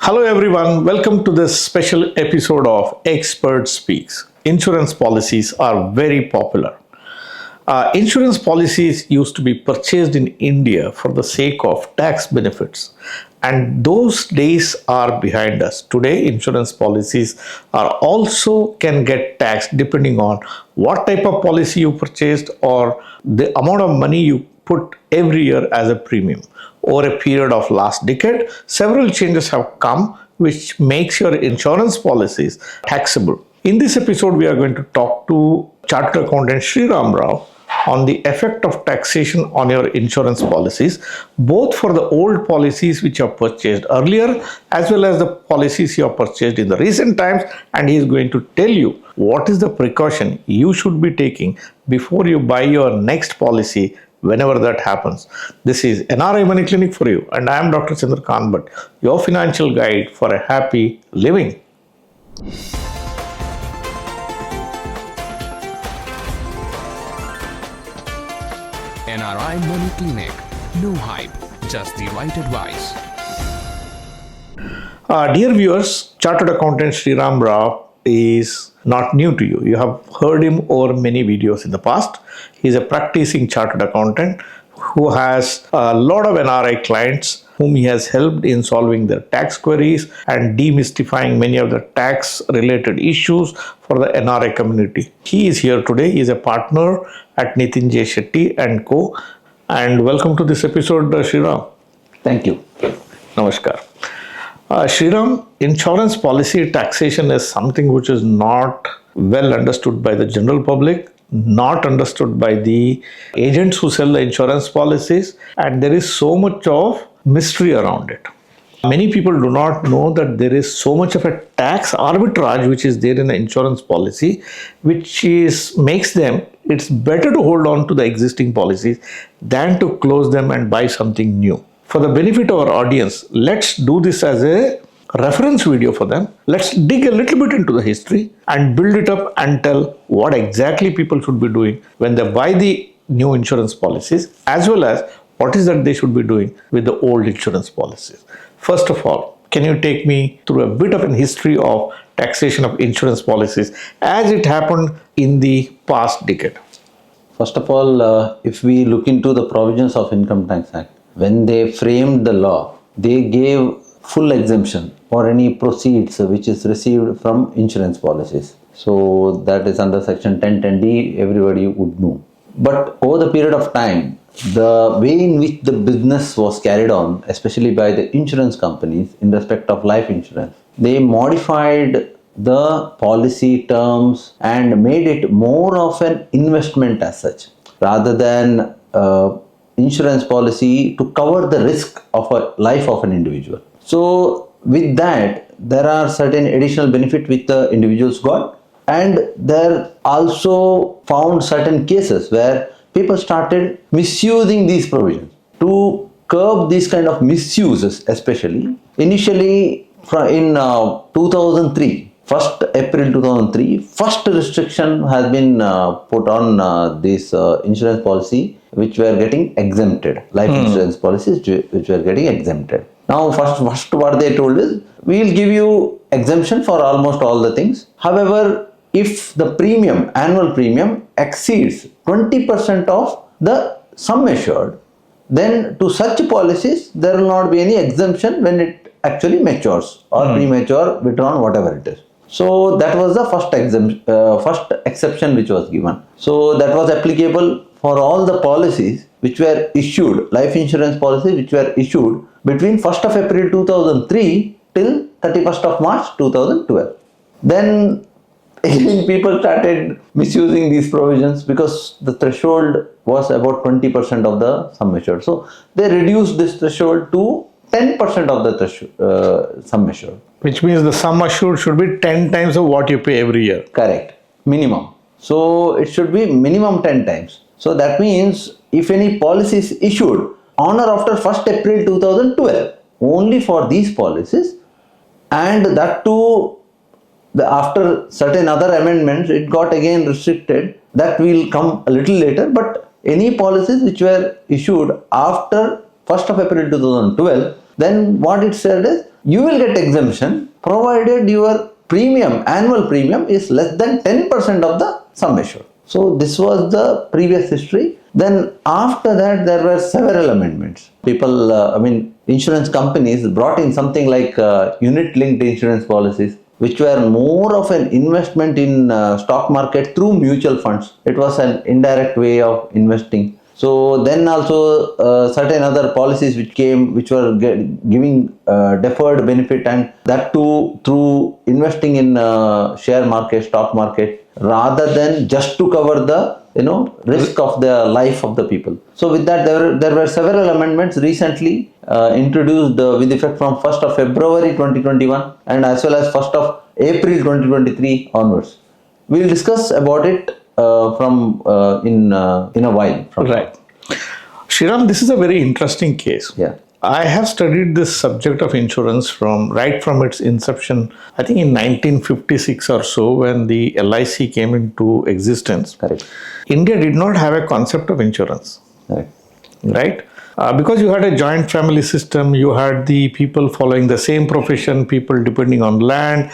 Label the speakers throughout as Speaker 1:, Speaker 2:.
Speaker 1: Hello everyone, welcome to this special episode of Expert Speaks. Insurance policies are very popular. Insurance policies used to be purchased in India for the sake of tax benefits, and those days are behind us. Today, insurance policies are also can get taxed depending on what type of policy you purchased or the amount of money you put every year as a premium. Over a period of last decade, several changes have come which makes your insurance policies taxable. In this episode, we are going to talk to Chartered Accountant Sriram Rao on the effect of taxation on your insurance policies, both for the old policies which you have purchased earlier as well as the policies you have purchased in the recent times, and he is going to tell you what is the precaution you should be taking before you buy your next policy whenever that happens. This is NRI Money Clinic for you, and I am Dr. Chandrakant Bhatt, your financial guide for a happy living.
Speaker 2: NRI Money Clinic. No hype, just the right advice.
Speaker 1: Dear viewers, Chartered Accountant Sriram Rao is not new to you. You have heard him over many videos in the past. He is a practicing chartered accountant who has a lot of NRI clients whom he has helped in solving their tax queries and demystifying many of the tax related issues for the NRI community. He is here today. He is a partner at Nitin J. Shetty and Co. And welcome to this episode, Sriram.
Speaker 3: Thank you.
Speaker 1: Namaskar. Sriram, insurance policy taxation is something which is not well understood by the general public, not understood by the agents who sell the insurance policies, and there is so much of mystery around it. Many people do not know that there is so much of a tax arbitrage which is there in the insurance policy, which makes them it's better to hold on to the existing policies than to close them and buy something new. For the benefit of our audience, let's do this as a reference video for them. Let's dig a little bit into the history and build it up and tell what exactly people should be doing when they buy the new insurance policies, as well as what is that they should be doing with the old insurance policies. First of all, can you take me through a bit of a history of taxation of insurance policies as it happened in the past decade?
Speaker 3: First of all, if we look into the provisions of Income Tax Act, when they framed the law, they gave full exemption for any proceeds which is received from insurance policies. So that is under section 1010D, everybody would know. But over the period of time, the way in which the business was carried on, especially by the insurance companies in respect of life insurance, they modified the policy terms and made it more of an investment as such, rather than insurance policy to cover the risk of a life of an individual. So with that, there are certain additional benefit which the individuals got, and there also found certain cases where people started misusing these provisions. To curb these kind of misuses, especially initially in 2003, 1st April 2003, first restriction has been put on this insurance policy which were getting exempted, life insurance policies which were getting exempted. Now first what they told is, we will give you exemption for almost all the things. However, if the premium, annual premium exceeds 20% of the sum assured, then to such policies there will not be any exemption when it actually matures or premature withdrawn, whatever it is. So that was the first exception which was given. So that was applicable for all the policies which were issued, life insurance policies which were issued between 1st of April 2003 till 31st of March 2012. Then people started misusing these provisions because the threshold was about 20% of the sum assured. So they reduced this threshold to 10% of the sum assured.
Speaker 1: Which means the sum assured should be 10 times of what you pay every year.
Speaker 3: Correct. Minimum. So it should be minimum 10 times. So that means if any policy is issued on or after 1st April 2012, only for these policies, and that too after certain other amendments, it got again restricted. That will come a little later, but any policies which were issued after 1st of April 2012, then what it said is you will get exemption provided your annual premium is less than 10% of the sum assured. So this was the previous history. Then after that there were several amendments. Insurance companies brought in something like unit linked insurance policies, which were more of an investment in stock market through mutual funds. It was an indirect way of investing. So then also certain other policies which came, which were giving deferred benefit, and that too through investing in share market, stock market, rather than just to cover the risk of the life of the people. So with that there were several amendments recently introduced with effect from 1st of February 2021 and as well as 1st of April 2023 onwards. We will discuss about it in a while.
Speaker 1: Right. Shriram, this is a very interesting case.
Speaker 3: Yeah.
Speaker 1: I have studied this subject of insurance right from its inception, I think in 1956 or so, when the LIC came into existence.
Speaker 3: Correct.
Speaker 1: India did not have a concept of insurance.
Speaker 3: Correct.
Speaker 1: Right? Because you had a joint family system, you had the people following the same profession, people depending on land.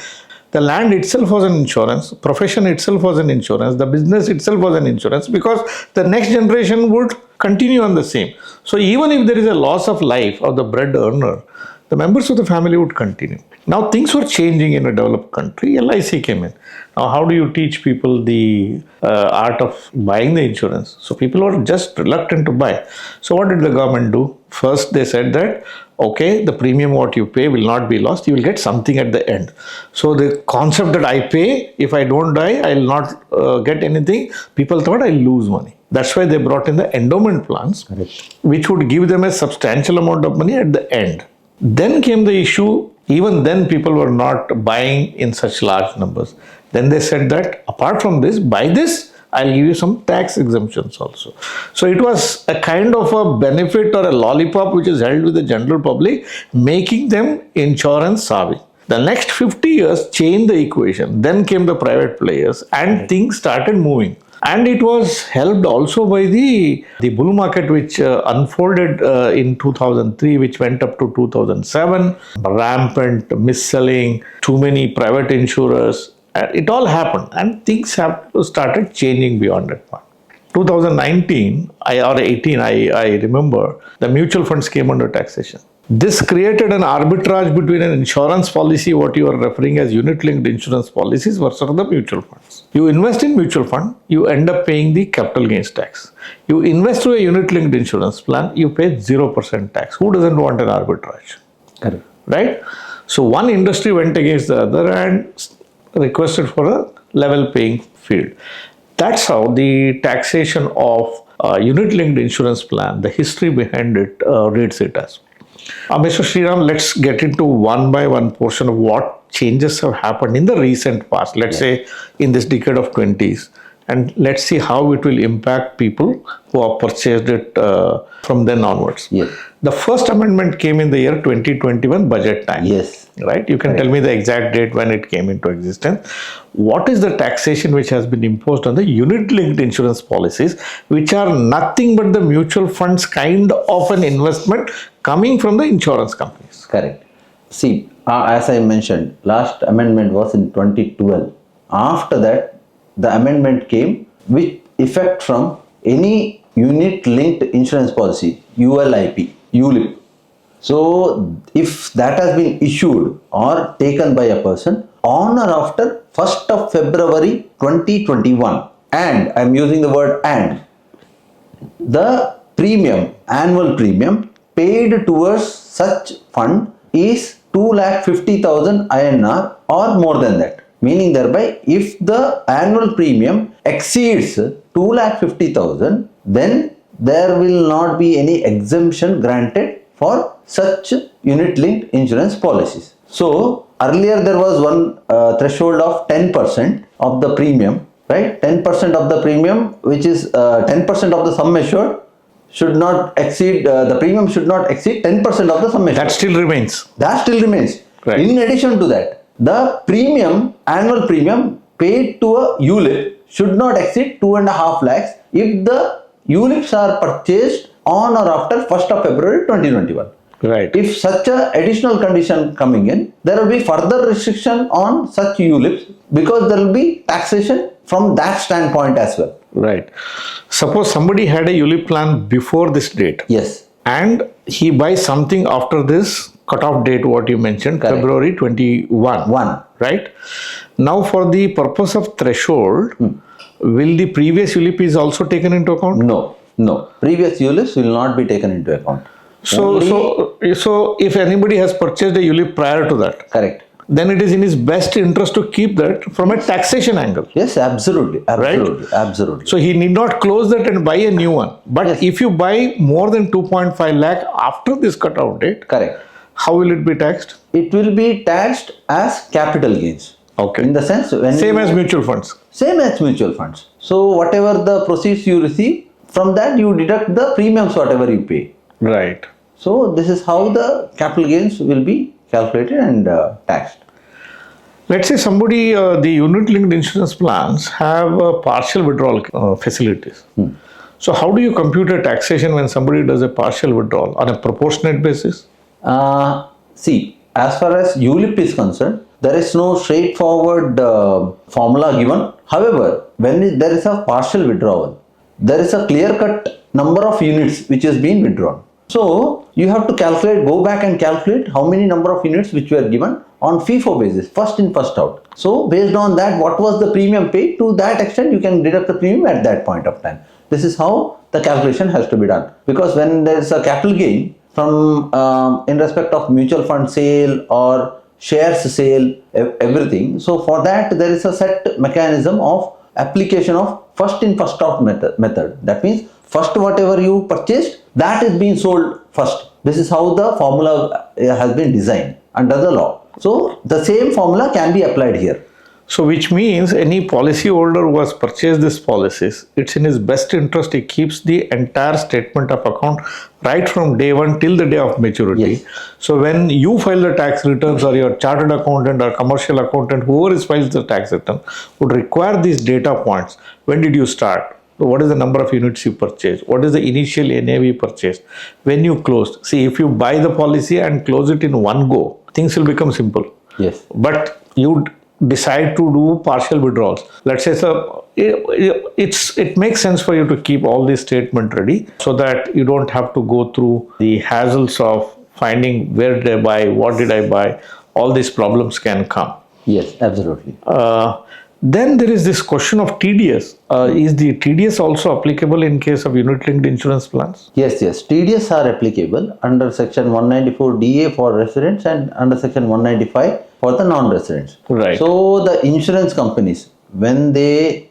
Speaker 1: The land itself was an insurance, profession itself was an insurance, the business itself was an insurance, because the next generation would continue on the same. So even if there is a loss of life of the bread earner, the members of the family would continue. Now things were changing in a developed country. LIC came in. Now how do you teach people the art of buying the insurance? So people were just reluctant to buy. So what did the government do? First they said that, okay, the premium what you pay will not be lost, you will get something at the end. So the concept that I pay, if I don't die, I will not get anything, people thought I'll lose money. That's why they brought in the endowment plans, which would give them a substantial amount of money at the end. Then came the issue, even then people were not buying in such large numbers. Then they said that apart from this, buy this, I'll give you some tax exemptions also. So it was a kind of a benefit or a lollipop which is held with the general public, making them insurance savvy. The next 50 years changed the equation. Then came the private players and things started moving. And it was helped also by the bull market which unfolded in 2003, which went up to 2007. Rampant misselling, too many private insurers. It all happened and things have started changing beyond that point. 2019 or 18, I remember, the mutual funds came under taxation. This created an arbitrage between an insurance policy, what you are referring as unit-linked insurance policies, versus the mutual funds. You invest in mutual fund, you end up paying the capital gains tax. You invest through a unit-linked insurance plan, you pay 0% tax. Who doesn't want an arbitrage?
Speaker 3: Correct.
Speaker 1: Right? So one industry went against the other and requested for a level playing field. That's how the taxation of unit-linked insurance plan, the history behind it reads it as. Mr. Sriram, let's get into one by one portion of what changes have happened in the recent past, let's say in this decade of 20s, and let's see how it will impact people who have purchased it from then onwards.
Speaker 3: Yes.
Speaker 1: The first amendment came in the year 2021 budget time.
Speaker 3: Yes.
Speaker 1: Right? You can tell me the exact date when it came into existence. What is the taxation which has been imposed on the unit-linked insurance policies, which are nothing but the mutual funds kind of an investment coming from the insurance companies?
Speaker 3: Correct. See, as I mentioned, last amendment was in 2012. After that, the amendment came with effect from any unit-linked insurance policy, ULIP. So, if that has been issued or taken by a person on or after 1st of February 2021, and I am using the word and, the annual premium paid towards such fund is 2,50,000 INR or more than that. Meaning thereby, if the annual premium exceeds 2,50,000, then there will not be any exemption granted for such unit-linked insurance policies. So, earlier there was one threshold of 10% of the premium, right? 10% of the premium, which is 10% of the sum assured, should not exceed, the premium should not exceed 10% of the sum assured.
Speaker 1: That still remains.
Speaker 3: That still remains.
Speaker 1: Right.
Speaker 3: In addition to that, the annual premium paid to a ULIP should not exceed 2.5 lakhs if the ULIPs are purchased on or after 1st of February 2021.
Speaker 1: Right.
Speaker 3: If such a additional condition coming in, there will be further restriction on such ULIPs because there will be taxation from that standpoint as well.
Speaker 1: Right. Suppose somebody had a ULIP plan before this date.
Speaker 3: Yes.
Speaker 1: And he buys something after this cutoff date, what you mentioned,
Speaker 3: Correct.
Speaker 1: February 21. Right? Now, for the purpose of threshold, will the previous ULIP is also taken into account?
Speaker 3: No. Previous ULIPs will not be taken into account.
Speaker 1: So if anybody has purchased a ULIP prior to that,
Speaker 3: Correct.
Speaker 1: then it is in his best interest to keep that from a taxation angle.
Speaker 3: Yes, absolutely.
Speaker 1: Right?
Speaker 3: Absolutely.
Speaker 1: So he need not close that and buy a new one. But
Speaker 3: Yes.
Speaker 1: if you buy more than 2.5 lakh after this cutoff date,
Speaker 3: Correct.
Speaker 1: how will it be taxed?
Speaker 3: It will be taxed as capital gains.
Speaker 1: Okay.
Speaker 3: In the sense when
Speaker 1: Same as mutual funds.
Speaker 3: Same as mutual funds. So whatever the proceeds you receive, from that you deduct the premiums whatever you pay.
Speaker 1: Right.
Speaker 3: So this is how the capital gains will be calculated and taxed.
Speaker 1: Let's say somebody, the unit-linked insurance plans have partial withdrawal facilities. So how do you compute a taxation when somebody does a partial withdrawal on a proportionate basis?
Speaker 3: See, as far as ULIP is concerned, there is no straightforward formula given. However, when there is a partial withdrawal, there is a clear-cut number of units which has been withdrawn. So you have to go back and calculate how many number of units which were given on FIFO basis, first in, first out. So based on that, what was the premium paid, to that extent you can deduct the premium at that point of time. This is how the calculation has to be done. Because when there is a capital gain from in respect of mutual fund sale or shares sale, everything. So for that there is a set mechanism of application of first in, first out method. That means first whatever you purchased, that is being sold first. This is how the formula has been designed under the law. So the same formula can be applied here.
Speaker 1: So which means any policy holder who has purchased these policies, it's in his best interest he keeps the entire statement of account right from day one till the day of maturity.
Speaker 3: Yes.
Speaker 1: So when you file the tax returns, or your chartered accountant or commercial accountant, whoever is files the tax return, would require these data points. When did you start? What is the number of units you purchased? What is the initial NAV purchased? When you closed? See, if you buy the policy and close it in one go, things will become simple.
Speaker 3: Yes.
Speaker 1: But you decide to do partial withdrawals. Let's say, so it makes sense for you to keep all these statements ready so that you don't have to go through the hassles of finding where did I buy, what did I buy. All these problems can come.
Speaker 3: Yes, absolutely.
Speaker 1: Then there is this question of TDS. Is the TDS also applicable in case of unit-linked insurance plans?
Speaker 3: Yes. TDS are applicable under section 194 DA for residents and under section 195 for the non-residents.
Speaker 1: Right.
Speaker 3: So the insurance companies, when they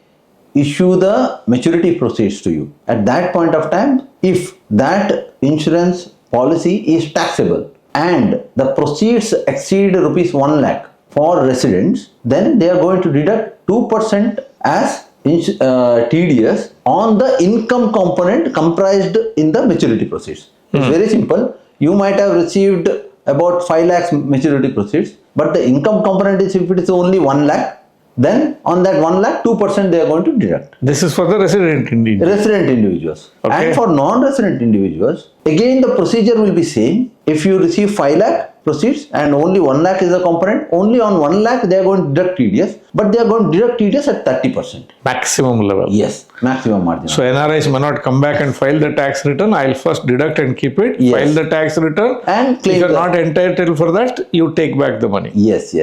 Speaker 3: issue the maturity proceeds to you, at that point of time, if that insurance policy is taxable and the proceeds exceed rupees 1 lakh for residents, then they are going to deduct 2% as TDS on the income component comprised in the maturity proceeds. It's very simple. You might have received about 5 lakhs maturity proceeds, but the income component is, if it is only 1 lakh, then on that 1 lakh, 2% they are going to deduct.
Speaker 1: This is for the resident individuals.
Speaker 3: Resident individuals.
Speaker 1: Okay.
Speaker 3: And for non-resident individuals, again the procedure will be same. If you receive 5 lakh proceeds and only 1 lakh is a component, only on 1 lakh they are going to deduct TDS, but they are going to deduct TDS at 30%.
Speaker 1: Maximum level.
Speaker 3: Yes, maximum margin.
Speaker 1: So NRIs may not come back and file the tax return. I'll first deduct and keep it,
Speaker 3: Yes.
Speaker 1: file the tax return.
Speaker 3: And claim
Speaker 1: if you're
Speaker 3: the-
Speaker 1: not entitled for that, you take back the money.
Speaker 3: Yes,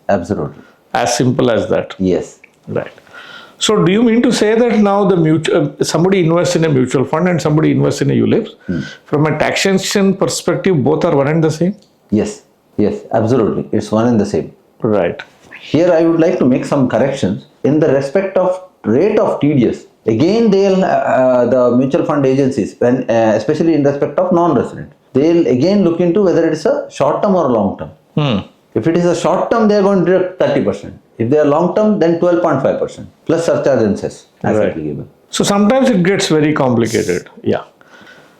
Speaker 3: absolutely.
Speaker 1: As simple as that.
Speaker 3: Yes.
Speaker 1: Right. So do you mean to say that now the somebody invests in a mutual fund and somebody invests in a ULIP? From a taxation perspective, both are one and the same?
Speaker 3: Yes, absolutely. It's one and the same.
Speaker 1: Right.
Speaker 3: Here I would like to make some corrections in the respect of rate of TDS. Again, they'll the mutual fund agencies, when especially in respect of non-resident, they'll again look into whether it is a short term or long term. If it is a short term, they are going to deduct 30%. If they are long term, then 12.5% plus surcharge and cess as
Speaker 1: Right.
Speaker 3: applicable.
Speaker 1: So sometimes it gets very complicated. Yeah.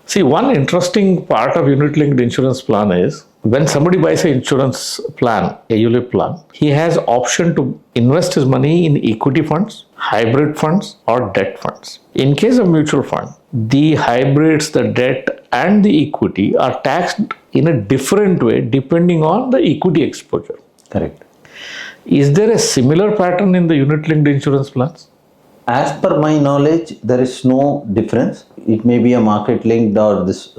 Speaker 1: See, one interesting part of unit-linked insurance plan is when somebody buys an insurance plan, a ULIP plan, he has option to invest his money in equity funds, hybrid funds, or debt funds. In case of mutual fund, the hybrids, the debt, and the equity are taxed in a different way depending on the equity exposure.
Speaker 3: Correct.
Speaker 1: Is there a similar pattern in the unit-linked insurance plans?
Speaker 3: As per my knowledge, there is no difference. It may be a market linked or this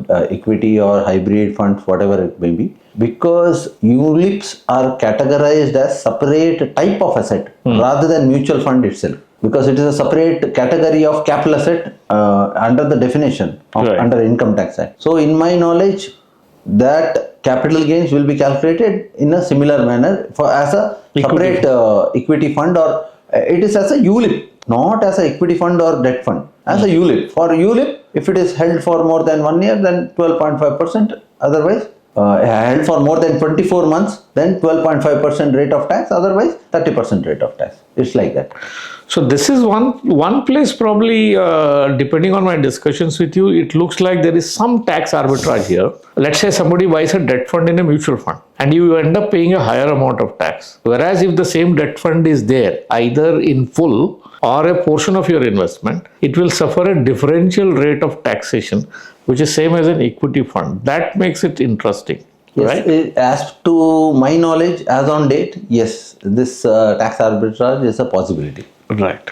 Speaker 3: equity or hybrid funds, whatever it may be. Because ULIPs are categorized as separate type of asset rather than mutual fund itself. Because it is a separate category of capital asset under the definition of under Income Tax Act. So, in my knowledge, that capital gains will be calculated in a similar manner for as a separate equity fund, or it is as a ULIP, not as a equity fund or debt fund, as a ULIP. For ULIP, if it is held for more than 1 year, then 12.5%. Otherwise, held for more than 24 months, then 12.5% rate of tax. Otherwise, 30% rate of tax. It's like that.
Speaker 1: So this is one place probably, depending on my discussions with you, it looks like there is some tax arbitrage here. Let's say somebody buys a debt fund in a mutual fund and you end up paying a higher amount of tax. Whereas if the same debt fund is there, either in full or a portion of your investment, it will suffer a differential rate of taxation, which is same as an equity fund. That makes it interesting.
Speaker 3: Yes,
Speaker 1: right?
Speaker 3: As to my knowledge, as on date, yes, this tax arbitrage is a possibility.
Speaker 1: Right.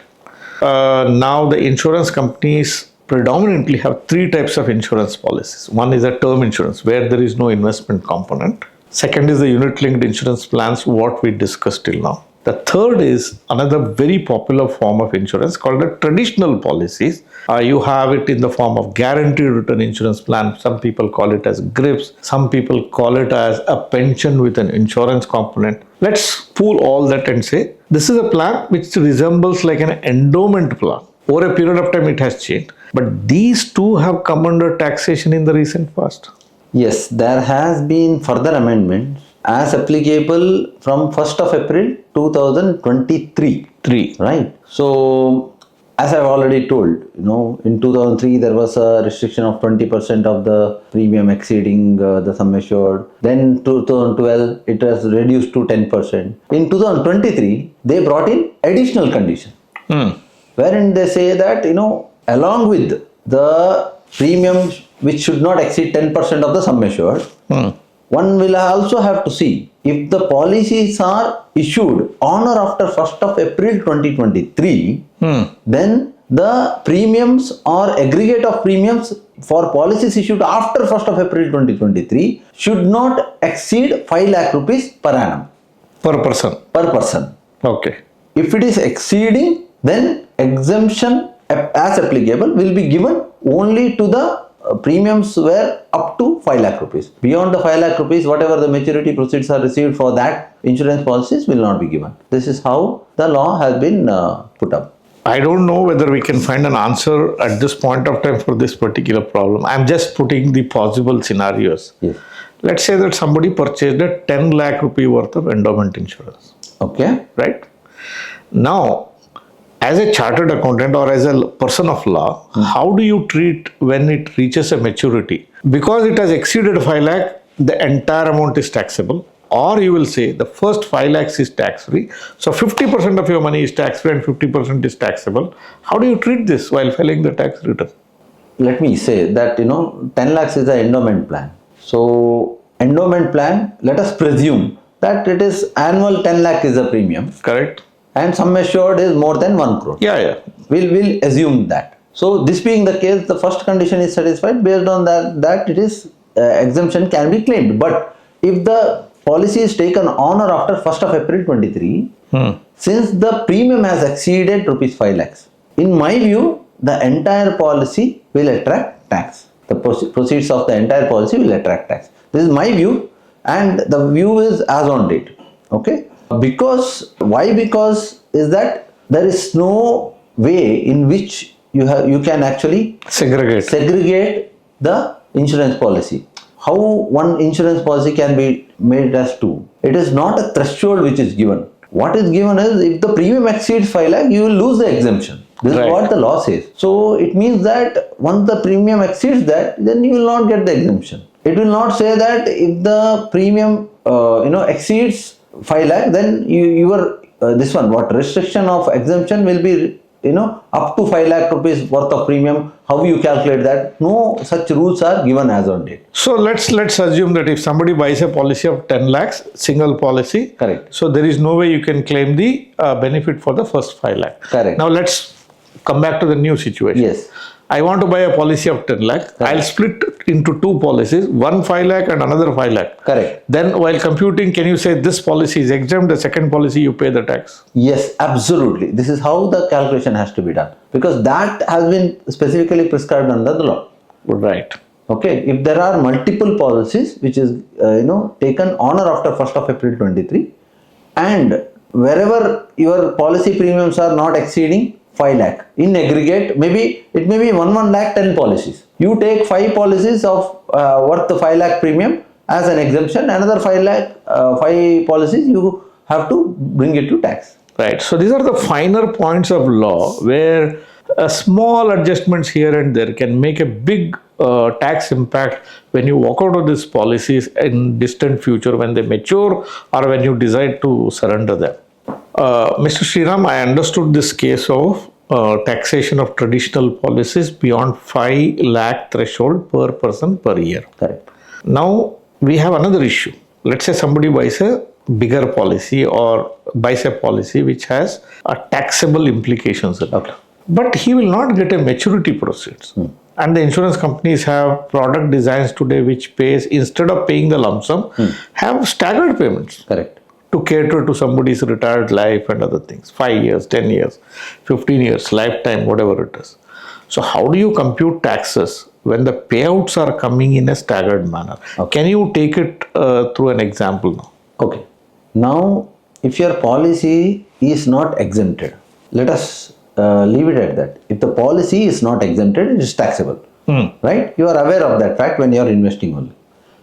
Speaker 1: Now the insurance companies predominantly have three types of insurance policies. One is a term insurance where there is no investment component. Second is the unit-linked insurance plans, what we discussed till now. The third is another very popular form of insurance called the traditional policies. You have it in the form of guaranteed return insurance plan. Some people call it as GRIPs. Some people call it as a pension with an insurance component. Let's pool all that and say this is a plan which resembles like an endowment plan. Over a period of time it has changed. But these two have come under taxation in the recent past.
Speaker 3: Yes, there has been further amendments as applicable from 1st of April 2023. Right. So, as I've already told, in 2003 there was a restriction of 20% of the premium exceeding the sum assured. Then 2012 it was reduced to 10%. In 2023 they brought in additional condition, wherein they say that along with the premiums which should not exceed 10% of the sum assured, one will also have to see if the policies are issued on or after 1st of April 2023, then the premiums or aggregate of premiums for policies issued after 1st of April 2023 should not exceed 5 lakh rupees per annum.
Speaker 1: Per person.
Speaker 3: Per person.
Speaker 1: Okay.
Speaker 3: If it is exceeding, then exemption as applicable will be given only to the premiums were up to 5 lakh rupees. Beyond the 5 lakh rupees, whatever the maturity proceeds are received for that insurance policies will not be given. This is how the law has been put up.
Speaker 1: I don't know whether we can find an answer at this point of time for this particular problem. I'm just putting the possible scenarios.
Speaker 3: Yes.
Speaker 1: Let's say that somebody purchased a 10 lakh rupee worth of endowment insurance.
Speaker 3: Okay.
Speaker 1: Right? Now, as a chartered accountant or as a person of law, how do you treat when it reaches a maturity? Because it has exceeded 5 lakh, the entire amount is taxable. Or you will say the first 5 lakhs is tax free. So 50% of your money is tax free and 50% is taxable. How do you treat this while filing the tax return?
Speaker 3: Let me say that 10 lakhs is the endowment plan. So endowment plan, let us presume that it is annual 10 lakh is the premium.
Speaker 1: Correct.
Speaker 3: And sum assured is more than 1 crore.
Speaker 1: Yeah.
Speaker 3: We'll assume that. So this being the case, the first condition is satisfied. Based on that it is exemption can be claimed. But if the policy is taken on or after 1st of April 23, since the premium has exceeded rupees 5 lakhs, in my view, the entire policy will attract tax. The proceeds of the entire policy will attract tax. This is my view, and the view is as on date. Okay. Why? Because is that there is no way in which you can actually segregate the insurance policy. How one insurance policy can be made as two? It is not a threshold which is given. What is given is if the premium exceeds 5 lakh, you will lose the exemption. This is what the law says. So it means that once the premium exceeds that, then you will not get the exemption. It will not say that if the premium exceeds 5 lakh, then your restriction of exemption will be up to 5 lakh rupees worth of premium, how you calculate that? No such rules are given as on date.
Speaker 1: So let's assume that if somebody buys a policy of 10 lakhs, single policy.
Speaker 3: Correct.
Speaker 1: So there is no way you can claim the benefit for the first 5 lakh.
Speaker 3: Correct.
Speaker 1: Now let's come back to the new situation.
Speaker 3: Yes.
Speaker 1: I want to buy a policy of 10 lakh.
Speaker 3: Correct.
Speaker 1: I'll split into two policies, one 5 lakh and another 5 lakh.
Speaker 3: Correct.
Speaker 1: Then while computing, can you say this policy is exempt, the second policy you pay the tax?
Speaker 3: Yes, absolutely. This is how the calculation has to be done, because that has been specifically prescribed under the law.
Speaker 1: Right.
Speaker 3: Okay, if there are multiple policies which is taken on or after 1st of April 23, and wherever your policy premiums are not exceeding 5 lakh in aggregate, maybe it may be 1 lakh 10 policies. You take 5 policies of worth the 5 lakh premium as an exemption, another 5 policies you have to bring it to tax.
Speaker 1: Right. So these are the finer points of law where small adjustments here and there can make a big tax impact when you walk out of these policies in distant future when they mature or when you decide to surrender them. Mr. Sriram, I understood this case of taxation of traditional policies beyond 5 lakh threshold per person per year.
Speaker 3: Correct.
Speaker 1: Now we have another issue. Let's say somebody buys a bigger policy or buys a policy which has a taxable implications.
Speaker 3: Okay.
Speaker 1: But he will not get a maturity proceeds. And the insurance companies have product designs today which pays, instead of paying the lump sum, have staggered payments.
Speaker 3: Correct.
Speaker 1: To cater to somebody's retired life and other things. 5 years, 10 years, 15 years, lifetime, whatever it is. So how do you compute taxes when the payouts are coming in a staggered manner?
Speaker 3: Okay.
Speaker 1: Can you take it through an example now?
Speaker 3: Okay. Now, if your policy is not exempted, let us leave it at that. If the policy is not exempted, it is taxable. Right? You are aware of that fact when you are investing only.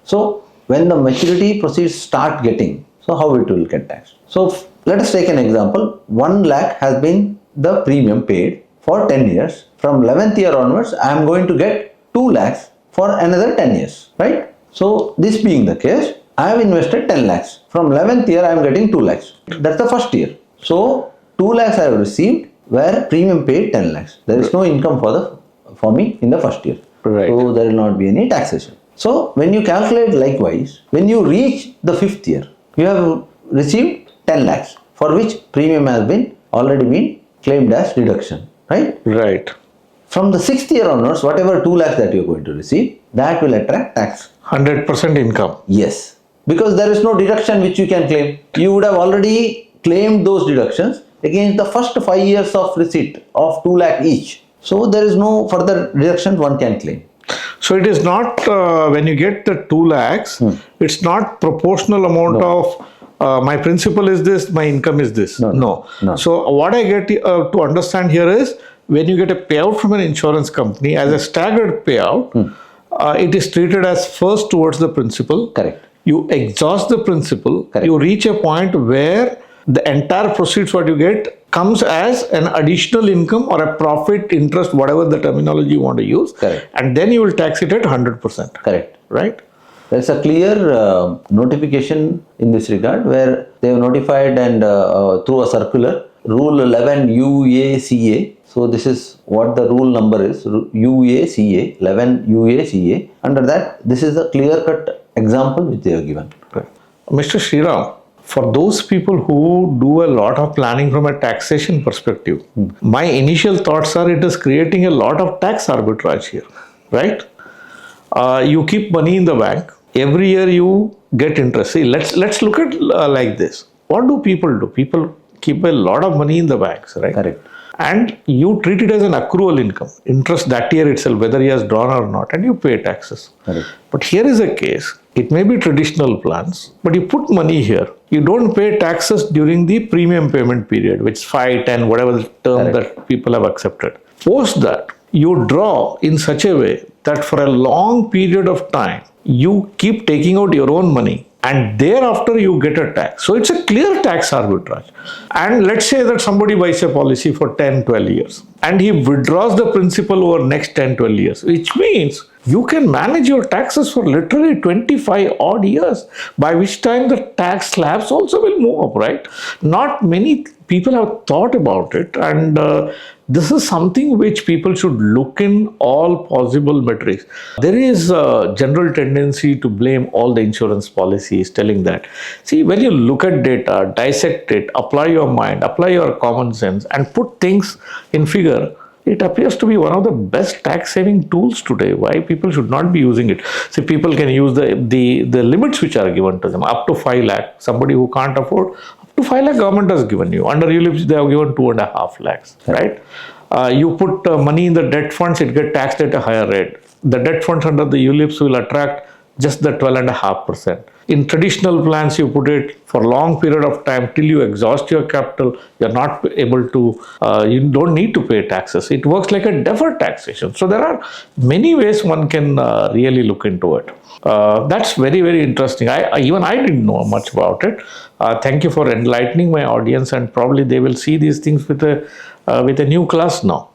Speaker 3: So, when the maturity proceeds start getting, so how it will get taxed? So, let us take an example. 1 lakh has been the premium paid for 10 years. From 11th year onwards, I am going to get 2 lakhs for another 10 years. Right? So, this being the case, I have invested 10 lakhs. From 11th year, I am getting 2 lakhs. That's the first year. So, 2 lakhs I have received where premium paid 10 lakhs. There is no income for me in the first year.
Speaker 1: Right.
Speaker 3: So, there will not be any taxation. So, when you calculate likewise, when you reach the 5th year, you have received 10 lakhs for which premium has been already been claimed as deduction. Right?
Speaker 1: Right.
Speaker 3: From the 6th year onwards, whatever 2 lakhs that you are going to receive, that will attract tax.
Speaker 1: 100% income.
Speaker 3: Yes. Because there is no deduction which you can claim. You would have already claimed those deductions against the first 5 years of receipt of 2 lakh each. So there is no further deduction one can claim.
Speaker 1: So it is not, when you get the 2 lakhs, it's not proportional amount of my principal is this, my income is this. No. So what I get to understand here is when you get a payout from an insurance company as a staggered payout, it is treated as first towards the principal.
Speaker 3: Correct.
Speaker 1: You exhaust the principal.
Speaker 3: Correct.
Speaker 1: You reach a point where the entire proceeds what you get comes as an additional income or a profit, interest, whatever the terminology you want to use.
Speaker 3: Correct.
Speaker 1: And then you will tax it at 100%.
Speaker 3: Correct.
Speaker 1: Right?
Speaker 3: There's a clear notification in this regard where they have notified and through a circular, Rule 11 UACA. So this is what the rule number is, UACA, 11 UACA. Under that, this is a clear-cut example which they have given.
Speaker 1: Right. Mr. Sriram, for those people who do a lot of planning from a taxation perspective, my initial thoughts are it is creating a lot of tax arbitrage here, right? You keep money in the bank. Every year you get interest. See, let's look at like this. What do? People keep a lot of money in the banks, right?
Speaker 3: Correct.
Speaker 1: And you treat it as an accrual income, interest that year itself, whether he has drawn or not, and you pay taxes.
Speaker 3: Correct.
Speaker 1: But here is a case, it may be traditional plans, but you put money here. You don't pay taxes during the premium payment period, which is 5, 10, whatever the term that people have accepted. Post that, you draw in such a way that for a long period of time, you keep taking out your own money and thereafter you get a tax. So it's a clear tax arbitrage. And let's say that somebody buys a policy for 10, 12 years and he withdraws the principal over next 10, 12 years, which means you can manage your taxes for literally 25 odd years, by which time the tax slabs also will move up, right? Not many people have thought about it, and this is something which people should look in all possible metrics. There is a general tendency to blame all the insurance policies, telling that, see, when you look at data, dissect it, apply your mind, apply your common sense, and put things in figure, it appears to be one of the best tax saving tools today. Why people should not be using it? See, people can use the limits which are given to them up to 5 lakh. Somebody who can't afford, up to 5 lakh government has given you. Under ULIPs, they have given 2.5 lakhs, right? You put money in the debt funds, it gets taxed at a higher rate. The debt funds under the ULIPs will attract just the 12.5%. In traditional plans, you put it for a long period of time till you exhaust your capital. You're not able to, you don't need to pay taxes. It works like a deferred taxation. So there are many ways one can really look into it. That's very, very interesting. Even I didn't know much about it. Thank you for enlightening my audience, and probably they will see these things with a new class now.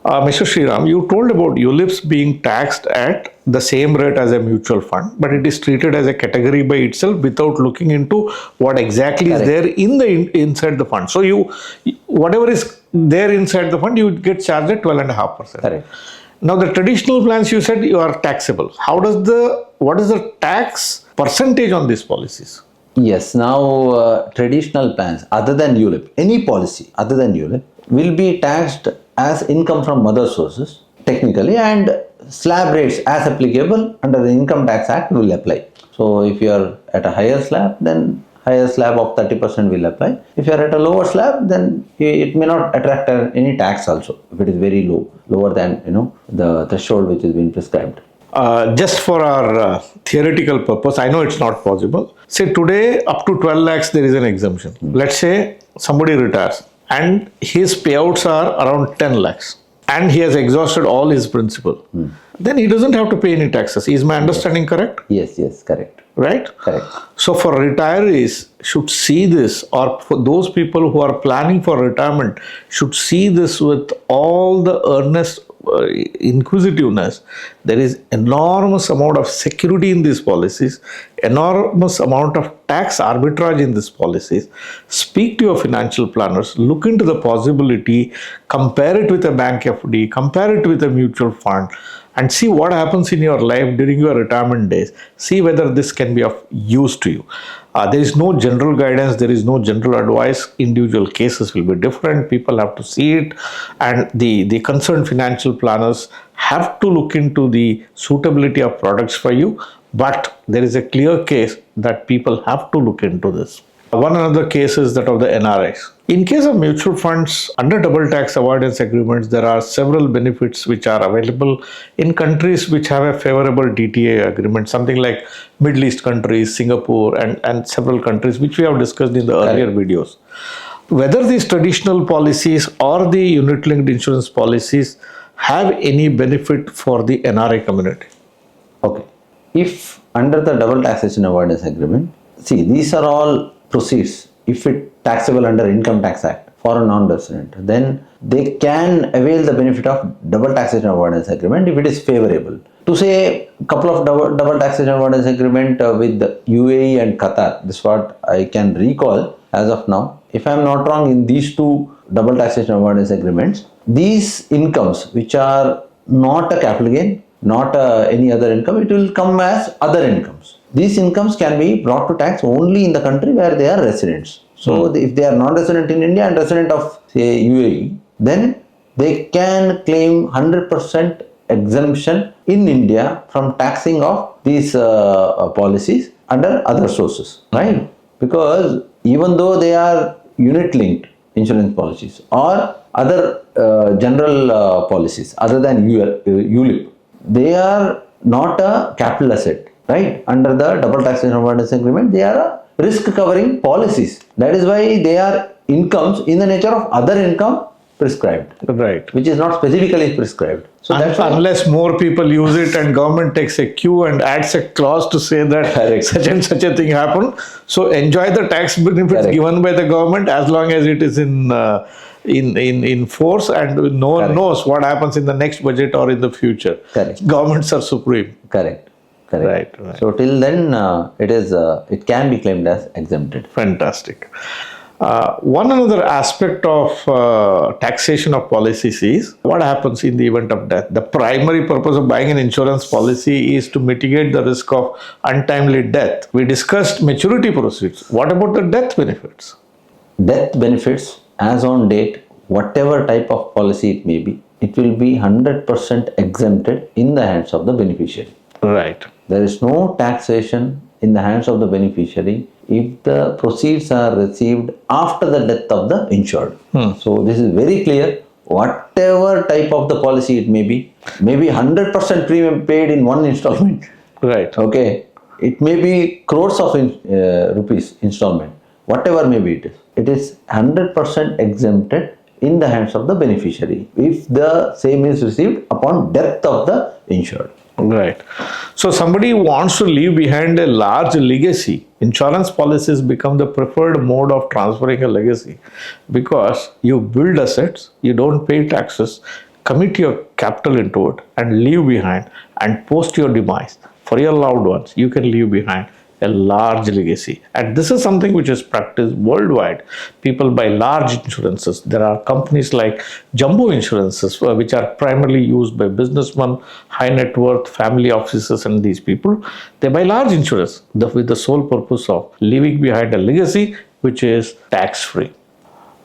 Speaker 1: Mr. Sriram, you told about ULIPs being taxed at the same rate as a mutual fund, but it is treated as a category by itself without looking into what exactly is there inside the fund. So whatever is there inside the fund, you get charged at 12.5%.
Speaker 3: Correct.
Speaker 1: Now the traditional plans, you said you are taxable. What is the tax percentage on these policies?
Speaker 3: Yes, now traditional plans other than ULIP, any policy other than ULIP will be taxed as income from other sources technically, and slab rates as applicable under the Income Tax Act will apply. So if you are at a higher slab, then higher slab of 30% will apply. If you are at a lower slab, then it may not attract any tax also if it is very lower than the threshold which is being prescribed.
Speaker 1: Just for our theoretical purpose, I know it's not possible. Say today up to 12 lakhs there is an exemption. Let's say somebody retires and his payouts are around 10 lakhs and he has exhausted all his principal. Then he doesn't have to pay any taxes. Is my understanding correct?
Speaker 3: Yes, correct.
Speaker 1: Right?
Speaker 3: Correct.
Speaker 1: So for retirees should see this, or for those people who are planning for retirement should see this with all the earnest inquisitiveness. There is enormous amount of security in these policies, enormous amount of tax arbitrage in these policies. Speak to your financial planners, look into the possibility, compare it with a bank FD, compare it with a mutual fund, and see what happens in your life during your retirement days. See whether this can be of use to you. There is no general guidance, there is no general advice. Individual cases will be different. People have to see it, and the concerned financial planners have to look into the suitability of products for you. But there is a clear case that people have to look into this. One another case is that of the NRIs. In case of mutual funds, under double tax avoidance agreements, there are several benefits which are available in countries which have a favorable DTA agreement, something like Middle East countries, Singapore, and several countries which we have discussed in the earlier videos. Whether these traditional policies or the unit-linked insurance policies have any benefit for the NRI community?
Speaker 3: Okay. If under the double taxation avoidance agreement, see, these are all proceeds. If it taxable under Income Tax Act for a non-resident, then they can avail the benefit of double taxation avoidance agreement if it is favorable. To say a couple of double taxation avoidance agreement with UAE and Qatar, this is what I can recall as of now. If I am not wrong, in these two double taxation avoidance agreements, these incomes which are not a capital gain, not any other income, it will come as other incomes. These incomes can be brought to tax only in the country where they are residents. So if they are non-resident in India and resident of say UAE, then they can claim 100% exemption in India from taxing of these policies under other sources, right? Because even though they are unit-linked insurance policies or other general policies other than ULIP, they are not a capital asset, right? Under the double taxation avoidance agreement, they are a risk covering policies. That is why they are incomes in the nature of other income prescribed,
Speaker 1: Right.
Speaker 3: which is not specifically prescribed. So that's why,
Speaker 1: unless more people use it and government takes a cue and adds a clause to say that
Speaker 3: Correct.
Speaker 1: such and such a thing happened. So enjoy the tax benefits
Speaker 3: Correct.
Speaker 1: given by the government as long as it is in force, and no one
Speaker 3: Correct.
Speaker 1: knows what happens in the next budget or in the future.
Speaker 3: Correct.
Speaker 1: Governments are supreme.
Speaker 3: correct.
Speaker 1: Right.
Speaker 3: So till then, it can be claimed as exempted.
Speaker 1: Fantastic. One another aspect of taxation of policies is what happens in the event of death. The primary purpose of buying an insurance policy is to mitigate the risk of untimely death. We discussed maturity proceeds. What about the death benefits?
Speaker 3: Death benefits, as on date, whatever type of policy it may be, it will be 100% exempted in the hands of the beneficiary.
Speaker 1: Right.
Speaker 3: There is no taxation in the hands of the beneficiary if the proceeds are received after the death of the insured. So this is very clear. Whatever type of the policy it may be 100% premium paid in one installment.
Speaker 1: Right.
Speaker 3: Okay. It may be crores of rupees installment. Whatever may be it is 100% exempted in the hands of the beneficiary if the same is received upon death of the insured.
Speaker 1: Right. So somebody wants to leave behind a large legacy. Insurance policies become the preferred mode of transferring a legacy because you build assets, you don't pay taxes, commit your capital into it and leave behind, and post your demise for your loved ones, you can leave behind a large legacy. And this is something which is practiced worldwide. People buy large insurances. There are companies like jumbo insurances, which are primarily used by businessmen, high net worth, family offices, and these people. They buy large insurance with the sole purpose of leaving behind a legacy which is tax-free.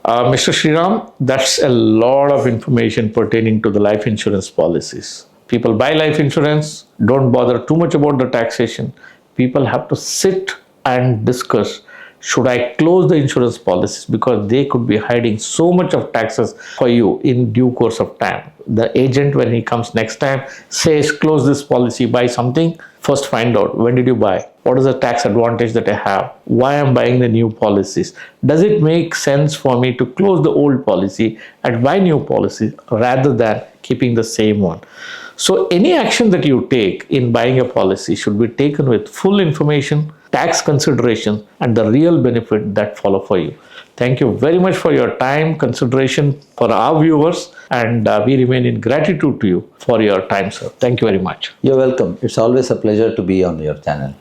Speaker 1: Mr. Sriram, that's a lot of information pertaining to the life insurance policies. People buy life insurance, don't bother too much about the taxation. People have to sit and discuss, should I close the insurance policies, because they could be hiding so much of taxes for you in due course of time. The agent, when he comes next time, says close this policy, buy something. First find out, when did you buy? What is the tax advantage that I have? Why I'm buying the new policies? Does it make sense for me to close the old policy and buy new policies rather than keeping the same one? So any action that you take in buying a policy should be taken with full information, tax considerations, and the real benefit that follow for you. Thank you very much for your time, consideration for our viewers, and we remain in gratitude to you for your time, sir. Thank you very much.
Speaker 3: You're welcome. It's always a pleasure to be on your channel.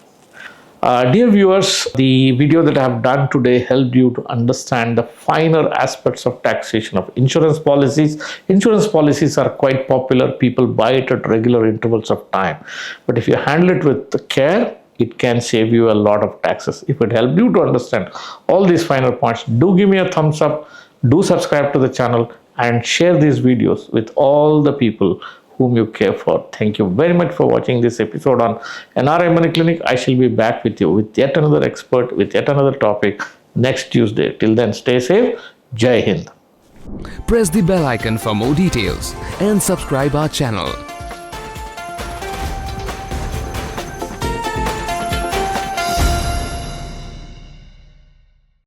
Speaker 1: Dear viewers, the video that I have done today helped you to understand the finer aspects of taxation of insurance policies. Insurance policies are quite popular. People buy it at regular intervals of time. But if you handle it with care, it can save you a lot of taxes. If it helped you to understand all these finer points, do give me a thumbs up, do subscribe to the channel, and share these videos with all the people whom you care for. Thank you very much for watching this episode on NRI Money Clinic. I shall be back with you with yet another expert, with yet another topic next Tuesday. Till then, stay safe. Jai Hind.
Speaker 2: Press the bell icon for more details and subscribe our channel.